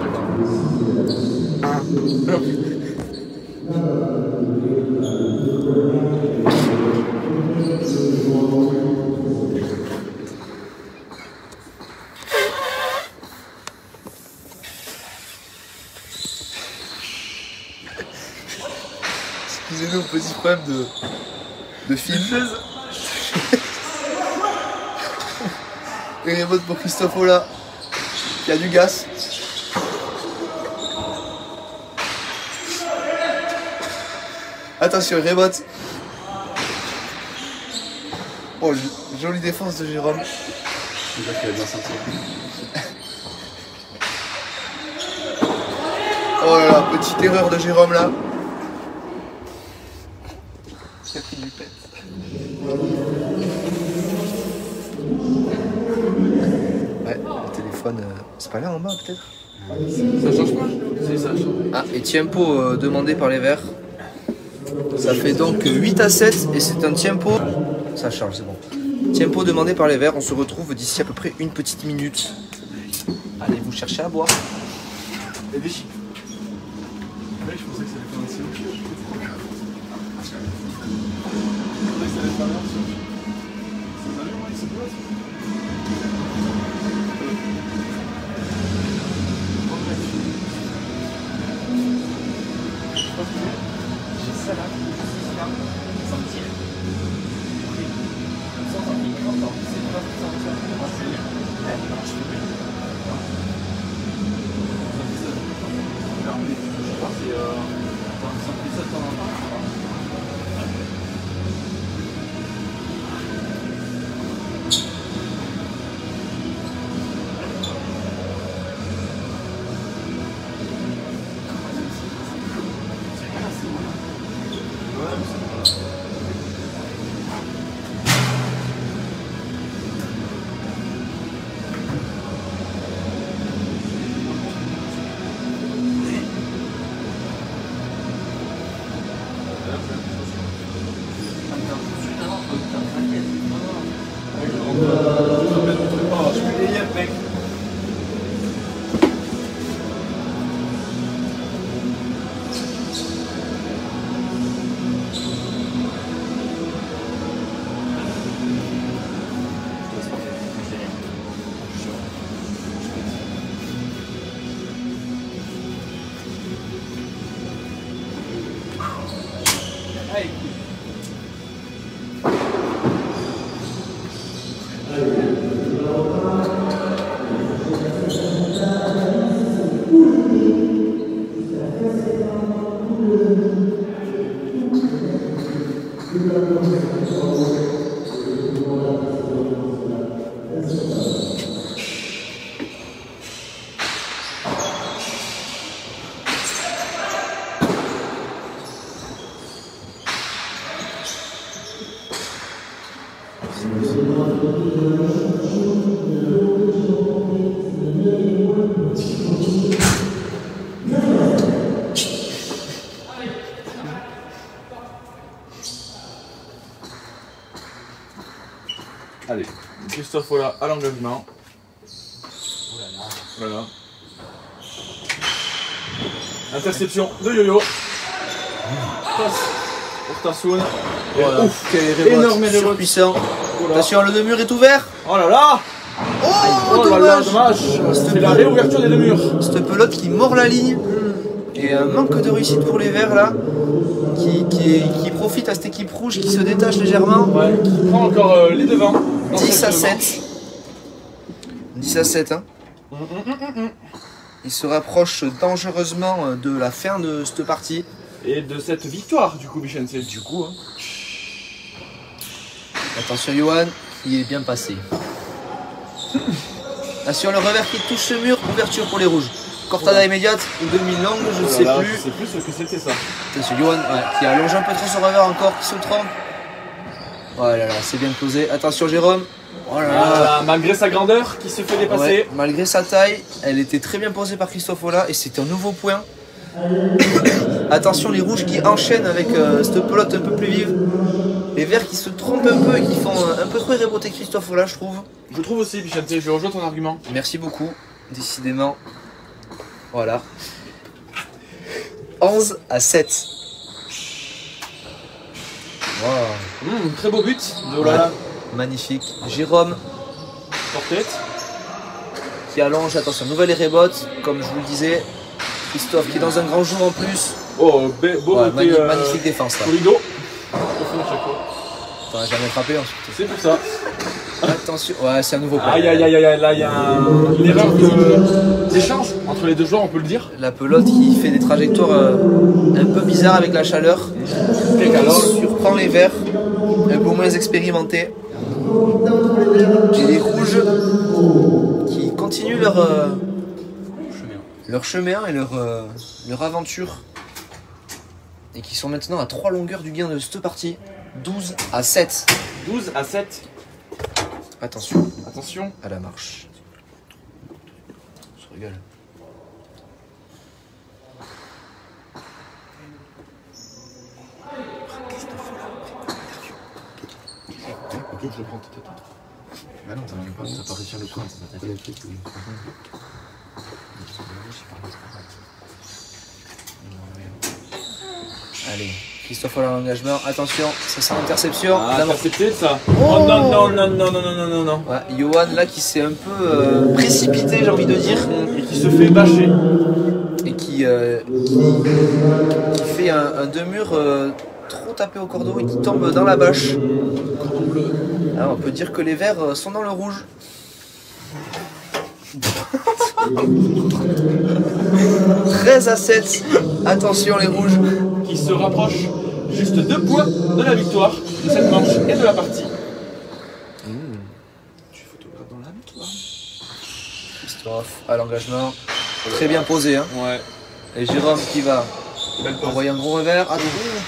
Excusez-nous, petit problème de film. Et remote pour Christophe Ola qui a du gaz. Attention, remote. Oh, jolie défense de Jérôme. C'est vrai qu'il a bien senti. Oh là là, petite erreur de Jérôme là. Qui a pris du pet. Ouais, le téléphone, c'est pas là en bas peut-être. Ça change pas? Si, ça change. Ah, et tempo demandé par les Verts. Ça fait donc 8 à 7 et c'est un tempo. Ça charge, c'est bon. Tempo demandé par les Verts. On se retrouve d'ici à peu près une petite minute. Allez vous chercher à boire. Et des chips. Ouais, je pensais que ça allait faire un silo. Je pensais que ça allait faire un silo. C'est salut, moi, il se pose. J'ai ça là, sans me tirer. Sans un micro, c'est pas ça. Je fais bien. Allez, Christophe Ola à l'engagement. Voilà. Interception de Yo-Yo. Passe pour Tassoun. Voilà. Ouf, quel énorme erreur. surpuissant. Voilà. Attention, le mur est ouvert. Oh là là. Oh, là là, dommage. dommage. C'est la réouverture des deux murs. Cette pelote qui mord la ligne. Et un manque de réussite pour les Verts là. Qui profite à cette équipe rouge qui se détache légèrement. Ouais, qui prend encore les devants. 10 à 7. 10 à 7. Hein. Il se rapproche dangereusement de la fin de cette partie. Et de cette victoire, du coup, Vicente. Du coup, hein. Attention, Johan, qui est bien passé. Sur le revers qui touche le mur, ouverture pour les rouges. Cortada immédiate ou demi-longue, je ne sais plus. Je sais plus ce que c'était ça. Attention, Johan qui allonge un peu trop son revers encore, qui se trompe. Oh là là, c'est bien posé. Attention, Jérôme. Oh là là. Voilà, malgré sa grandeur qui se fait dépasser. Ouais, malgré sa taille, elle était très bien posée par Christophe Ola et c'est un nouveau point. Attention, les rouges qui enchaînent avec cette pelote un peu plus vive. Les verts qui se trompent un peu et qui font un peu trop reboter Christophe Ola, je trouve. Je trouve aussi, Vicente, je rejoins ton argument. Merci beaucoup, décidément. Voilà. 11 à 7. Wow. Très beau but de Ola. Ouais, magnifique. Jérôme Portet. qui allonge, attention, nouvelle rebote, comme je vous le disais. Christophe qui est dans un grand jour en plus. Oh, beau Ouais, côté, magnifique défense là. Polido. T'en as jamais frappé ensuite. C'est pour ça. Attention, ouais, c'est un nouveau point. Aïe, là il y a une erreur d'échange entre les deux joueurs, on peut le dire. La pelote qui fait des trajectoires un peu bizarres avec la chaleur. Surprend les verts, un peu moins expérimentés. Et les rouges qui continuent leur chemin et leur aventure. Et qui sont maintenant à 3 longueurs du gain de cette partie. 12 à 7. 12 à 7. Attention Attention. à la marche. On se régale. Ok, je le prends tout à l'heure. Bah non, t'as pas réussi à le prendre, ça t'a fait. Allez, Christophe a l'engagement. Attention, ça sent l'interception. Ah, intercepté ça. Oh non. Ouais, Johan là qui s'est un peu précipité, j'ai envie de dire. Et qui se fait bâcher. Et qui fait un deux-murs trop tapé au cordeau et qui tombe dans la bâche. Cordon bleu. Alors, on peut dire que les verts sont dans le rouge. 13 à 7. Attention les rouges. Qui se rapproche juste 2 points de la victoire de cette manche et de la partie. Tu photographes dans la victoire. Christophe à l'engagement. Très bien posé. Hein. Ouais. Et Jérôme qui va Belle passe. envoyer un gros revers. Ah,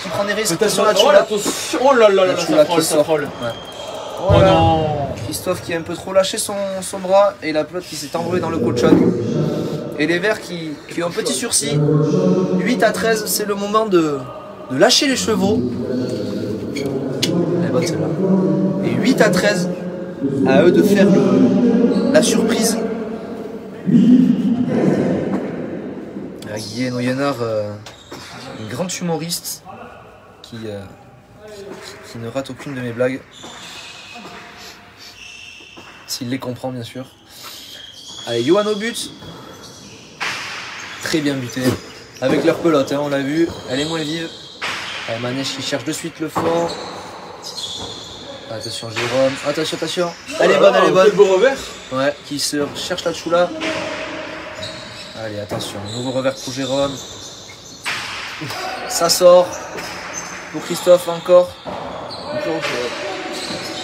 qui prend des risques Attention, sur la oh, Chula. attention. Oh là là, La là, Chula ça troll, qui ça sort. troll. Ouais. Oh Voilà. non. Christophe qui a un peu trop lâché son bras et la pelote qui s'est envolée dans le coachon. Et les verts qui ont un petit sursis. 8 à 13, c'est le moment de lâcher les chevaux. Elle est bonne celle-là. Et 8 à 13, à eux de faire la surprise. Guy Noyenard, une grande humoriste qui ne rate aucune de mes blagues. S'il les comprend, bien sûr. Allez, Johan au but. Très bien buté. Avec leur pelote, hein, on l'a vu. Elle est moins vive. Allez, Manèche qui cherche de suite le fond. Attention, Jérôme. Attention. Elle est bonne, elle est bonne. Quel beau revers. Ouais, qui se cherche la choula. Allez, attention. Nouveau revers pour Jérôme. Ça sort. Pour Christophe encore.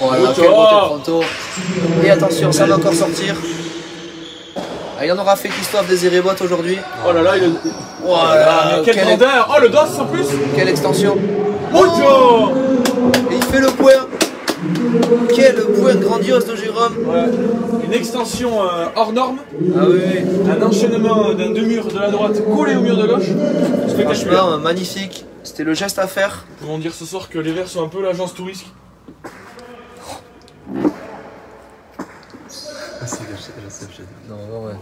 Voilà, quel beau Pronto. Et attention, ça va encore sortir. Ah, il en aura fait Christophe des rebotes aujourd'hui. Oh là là, il est... Voilà, quelle grandeur. Oh, le dos en plus. quelle extension. Mojo. Et il fait le point. Quel point grandiose de Jérôme. Ouais. Une extension hors norme. Ah oui, oui. Un enchaînement d'un deux-murs de la droite collé au mur de gauche. Spectaculaire. Franchement, magnifique. C'était le geste à faire. Nous pouvons dire ce soir que les Verts sont un peu l'agence touriste. Non, ouais.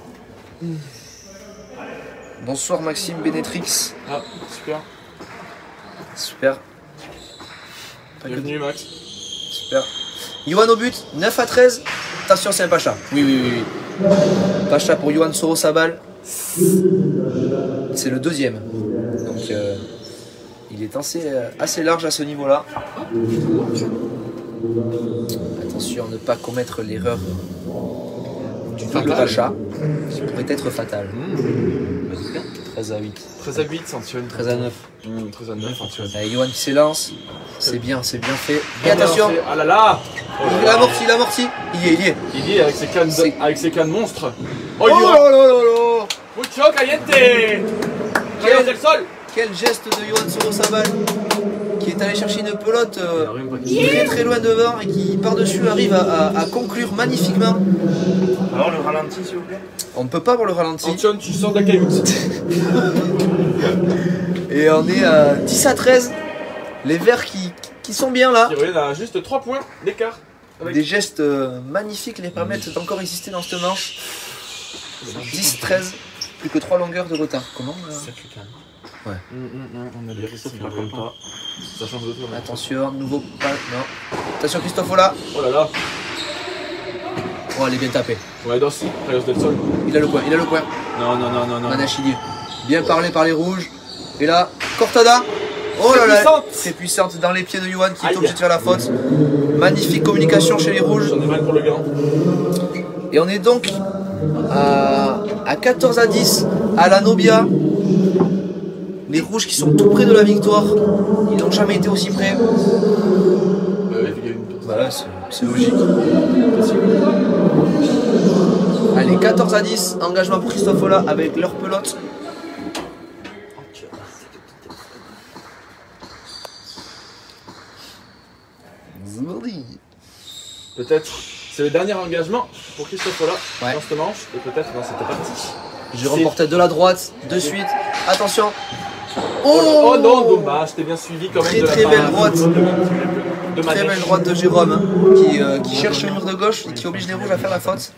Bonsoir Maxime Benetrix. Ah, super. Super. Bienvenue Max. Super. Johan au but, 9 à 13. Attention, c'est un Pacha. Oui. Pacha pour Johan Soro Sabal. C'est le deuxième. Donc il est assez large à ce niveau-là. Attention à ne pas commettre l'erreur du double Pacha, qui pourrait être fatal. 13 à 8. 13 à 8, sanctionne. 13 à 9. 13 à 9, sanctionne. Avec Yohan qui s'élance. C'est bien fait. Et attention, Ah là là. il a amorti. Il y est. Il y est avec ses cannes monstres. Oh là là là. Mucho caliente. Rayon del sol. Quel geste de Yohan Sorosabal qui est allé chercher une pelote très loin devant et qui par-dessus arrive à conclure magnifiquement. Alors le ralenti s'il vous plaît. On ne peut pas voir le ralenti. Antoine, tu sors de la cailloute. Et on est à 10 à 13. Les Verts qui sont bien là. Il revient à juste 3 points d'écart. Des gestes magnifiques les permettent d'encore exister dans cette manche. 10-13, plus que 3 longueurs de retard. Comment Ouais. On a dit Christophe, il raconte pas. Ça change de tout. Attention, nouveau pas. Non. Attention Christophe là. Oh là là. Oh, elle est bien tapée. Ouais, Dos, Rayon del sol. Il a le coin. Non. Manèche il y est. Bien parlé par les rouges. Et là, Cortada. Oh là là, très puissante dans les pieds de Yohan qui est obligé de faire la faute. Magnifique communication chez les rouges. J'en ai mal pour le gant. Et on est donc à 14 à 10 à la Nobia. Les rouges qui sont tout près de la victoire. Ils n'ont jamais été aussi près. Voilà, c'est logique. Allez, 14 à 10, engagement pour Christophe Ola avec leur pelote. Peut-être c'est le dernier engagement pour Christophe Ola Ouais. dans cette manche. Et peut-être dans cette partie. Jérôme Portet de la droite, de suite. Attention. Oh non, dommage, t'es bien suivi quand même. Très de la très part belle droite. de Très Manèche. belle droite de Jérôme hein, qui cherche le mur de gauche et qui oblige les rouges à faire la faute.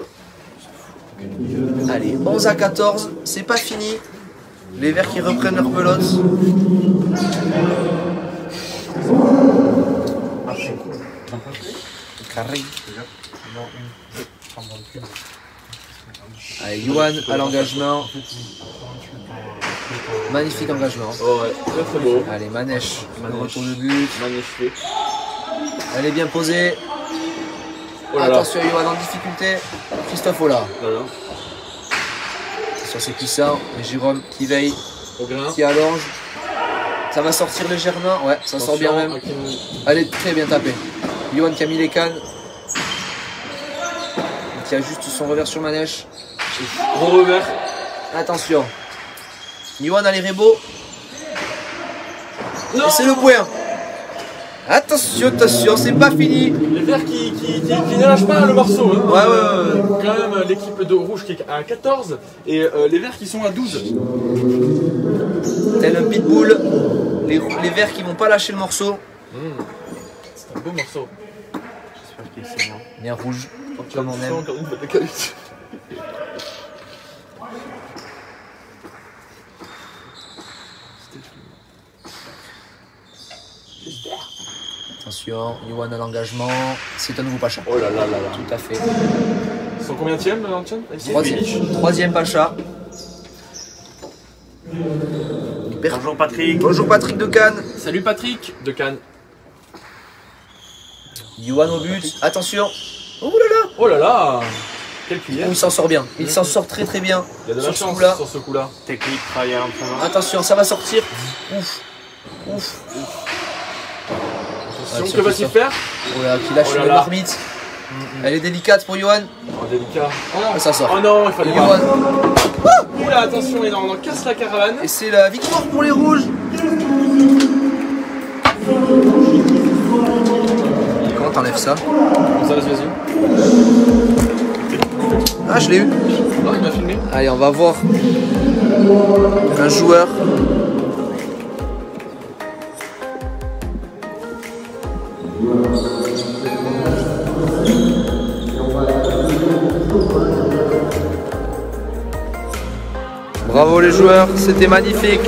Allez, 11 à 14, c'est pas fini. Les verts qui reprennent leur pelote. Carré. Allez, Yohan à l'engagement. Magnifique engagement. Oh ouais, très très beau. Allez, Manèche, le Manèche. retour de but. Magnifique. Elle est bien posée. Oh là là. Attention, Yohan en difficulté. Christophe Ola. Voilà. Attention, c'est puissant. Et Jérôme qui veille, Au grain. qui allonge. Ça va sortir légèrement. Ouais, ça sort bien même. Elle est très bien tapée. Yohan qui a mis les cannes. Qui a juste son revers sur Manèche. Gros revers. Attention. Yohan a les rebos. Non. Et c'est le point. Attention, c'est pas fini. Les verts qui ne lâchent pas le morceau. Hein. Ouais. Quand même l'équipe de rouge qui est à 14 et les verts qui sont à 12. Tel un pitbull. Les verts qui vont pas lâcher le morceau. C'est un beau morceau. J'espère qu'il est mort. Bien rouge. Comme on Tu aime. sens encore une fois de qualité. Attention, Yohan à l'engagement. C'est un nouveau Pacha. Oh là là là là. Tout à fait. Ils sont combienième, Antoine? Troisième Pacha. Bonjour Patrick. Bonjour Patrick de Cannes. Salut Patrick de Cannes. Yohan au but. Attention. Oh là là. Oh là là. Quelle cuillère. Oh, il s'en sort bien. Il s'en sort très très bien. Il y a de la sur ce chance coup-là. sur ce coup-là. Technique, travailler à l'entraînement. Attention, ça va sortir. Ouf. Ouf. Donc que va-t-il faire? Oh là, qui lâche Oh là une là. marmite. Elle est délicate pour Yohan. Oh délicat. Ah, ça sort. Oh non, il fallait pas. Yohan. Oula, attention, il en casse la caravane. Et c'est la victoire pour les rouges. Comment t'enlèves ça? Gonzalez, vas-y. Ah, je l'ai eu. Non, il m'a filmé. Allez, on va voir un joueur. Bravo les joueurs, c'était magnifique.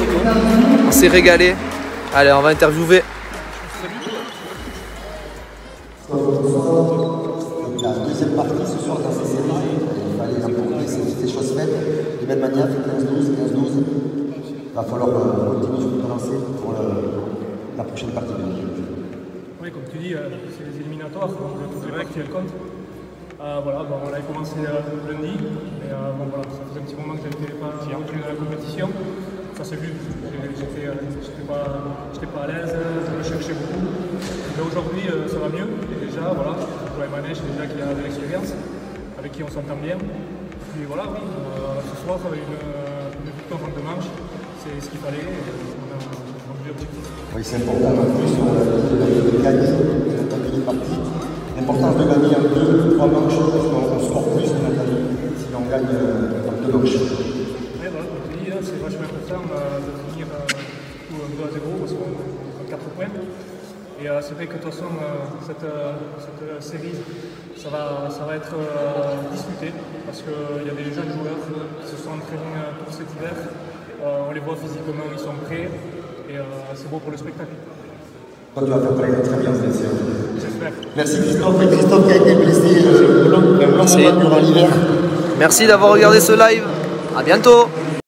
On s'est régalé. Allez, on va interviewer. La deuxième partie ce soir dans ces séries, il fallait apporter ces choses faites de belle manière, 15-12, 15-12. Il va falloir continuer sur le lancer pour la prochaine partie. Oui, comme tu dis, c'est les éliminatoires, donc tout est vrai que tu le comptes. Voilà, bon, on avait commencé lundi, et bon, voilà, ça faisait un petit moment que j'étais pas retenu dans la compétition. Ça s'est vu, j'étais pas à l'aise, je cherchais beaucoup. Mais aujourd'hui, ça va mieux, et déjà, voilà, je vois Manèche déjà qui a de l'expérience, avec qui on s'entend bien. Puis voilà, oui, ce soir, une victoire en 2 manches, c'est ce qu'il fallait, et on a rempli l'objectif. Oui, c'est important en plus de gagner une partie. L'importance de gagner en 2 ou 3 manches, parce qu'on score plus si on gagne en 2 manches. Oui, voilà, comme tu dis, c'est vachement important de finir tout 2-0 parce qu'on a 4 points. Et c'est vrai que de toute façon, cette série, ça va être discuté parce qu'il y a des jeunes joueurs qui se sont entraînés tout cet hiver. On les voit physiquement, ils sont prêts et c'est beau pour le spectacle. Toi, tu vas faire parler très bien, bien sûr. J'espère. Merci Christophe. Et Christophe qui a été blessé un long moment durant l'hiver. Merci d'avoir regardé ce live. À bientôt.